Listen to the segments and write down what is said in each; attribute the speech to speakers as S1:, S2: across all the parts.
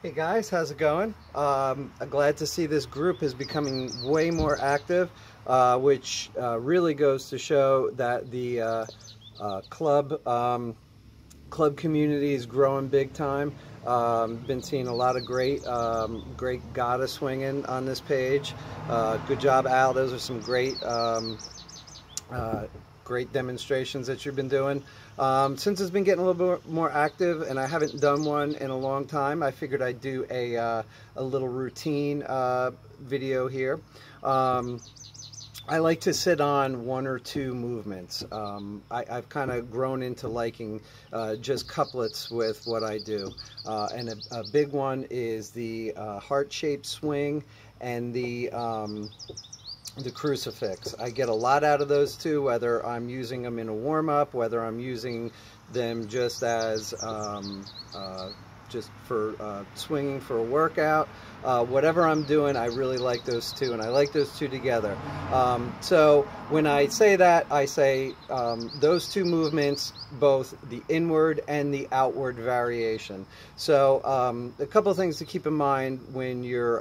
S1: Hey guys, how's it going? I'm glad to see this group is becoming way more active, which really goes to show that the club community is growing big time. Been seeing a lot of great goddess swinging on this page. Good job, Al. Those are some uh, great demonstrations that you've been doing. Since it's been getting a little bit more active and I haven't done one in a long time, I figured I'd do a little routine video here. I like to sit on one or two movements. I've kind of grown into liking just couplets with what I do. And a big one is the heart-shaped swing and the crucifix. I get a lot out of those two, whether I'm using them in a warm-up, whether I'm using them just as just for swinging for a workout. Whatever I'm doing, I really like those two, and I like those two together. So when I say that, I say those two movements, both the inward and the outward variation. So a couple of things to keep in mind when you're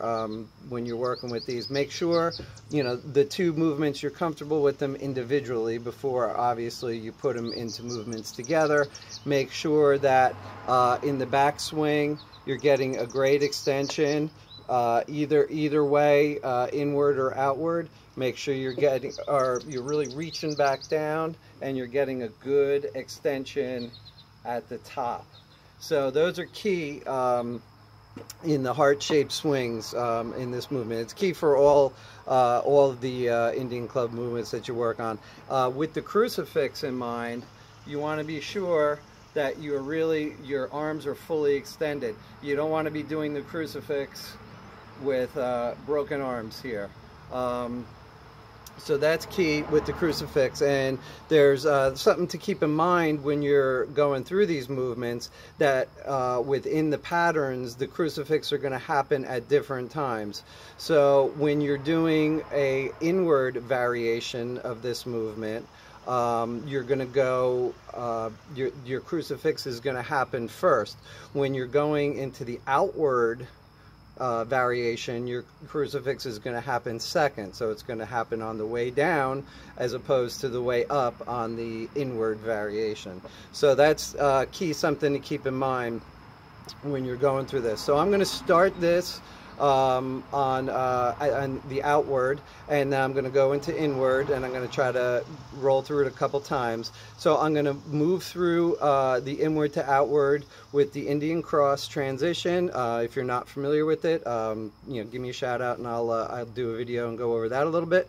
S1: working with these. Make sure the two movements, you're comfortable with them individually before obviously you put them into movements together. Make sure that in the back swing you're getting a great extension either way, inward or outward. Make sure you're really reaching back down and you're getting a good extension at the top. So those are key in the heart-shaped swings in this movement. It's key for all of the Indian club movements that you work on. With the crucifix in mind, you want to be sure that your arms are fully extended. You don't want to be doing the crucifix with broken arms here. So that's key with the crucifix, and there's something to keep in mind when you're going through these movements, that within the patterns the crucifix are going to happen at different times. So when you're doing a inward variation of this movement, you're going to go, your crucifix is going to happen first. When you're going into the outward variation, your crucifix is going to happen second. So it's going to happen on the way down as opposed to the way up on the inward variation. So that's something to keep in mind when you're going through this. So I'm going to start this on the outward, and then I'm going to go into inward, and I'm going to try to roll through it a couple times. So I'm going to move through the inward to outward with the Indian cross transition. If you're not familiar with it, give me a shout out and I'll do a video and go over that a little bit.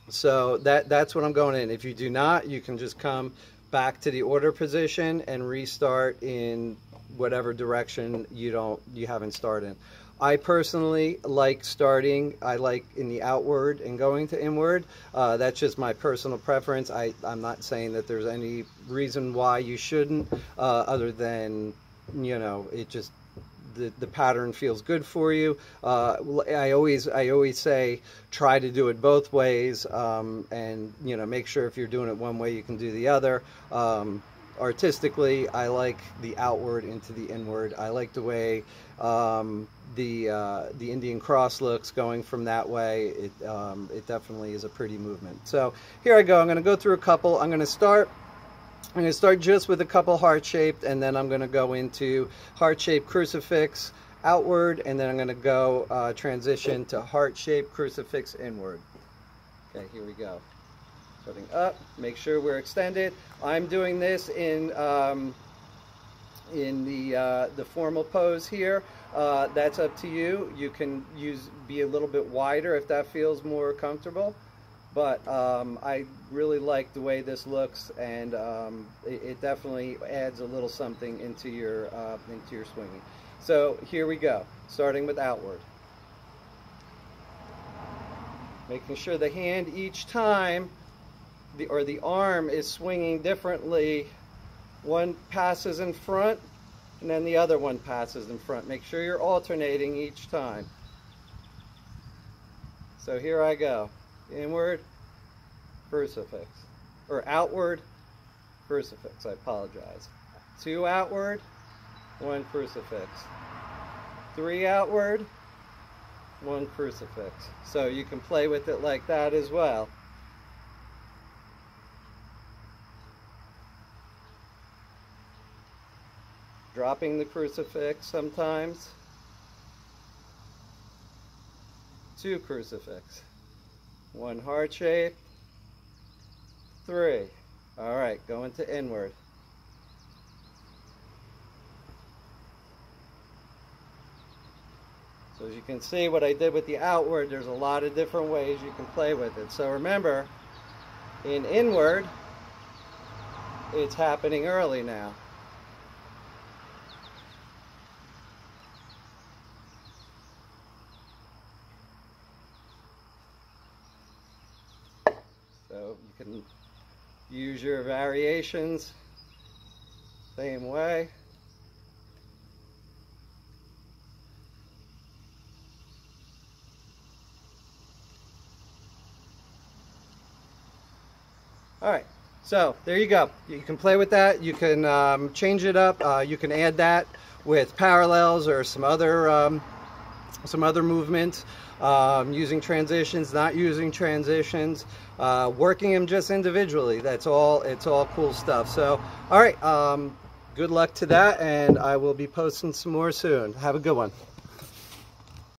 S1: So that's what I'm going in. If you do not, you can just come back to the order position and restart in whatever direction you haven't started. I personally like I like in the outward and going to inward. That's just my personal preference. I'm not saying that there's any reason why you shouldn't, other than it just the pattern feels good for you. I always say try to do it both ways, and make sure if you're doing it one way you can do the other. Artistically, I like the outward into the inward. I like the way the Indian cross looks going from that way. It definitely is a pretty movement. So here I go. I'm going to go through a couple. I'm going to start just with a couple heart-shaped, and then I'm going to go into heart-shaped crucifix outward, and then I'm going to go transition to heart-shaped crucifix inward. Okay, here we go. Putting up, make sure we're extended. I'm doing this in the formal pose here. That's up to you. You can be a little bit wider if that feels more comfortable. But I really like the way this looks, and it definitely adds a little something into your swinging. So here we go, starting with outward. Making sure the hand each time, the arm is swinging differently. One passes in front, and then the other one passes in front. Make sure you're alternating each time. So here I go. Inward, crucifix. Or outward, crucifix, I apologize. 2 outward, 1 crucifix. 3 outward, 1 crucifix. So you can play with it like that as well. Dropping the crucifix sometimes. 2 crucifix. 1 heart shape. 3. All right, going to inward. So as you can see what I did with the outward, there's a lot of different ways you can play with it. So remember, in inward, it's happening early now. So you can use your variations same way. All right, so there you go. You can play with that. You can change it up. You can add that with parallels or some other movements, using transitions, not using transitions, working them just individually. That's all. It's all cool stuff. So, all right, good luck to that, and I will be posting some more soon. Have a good one.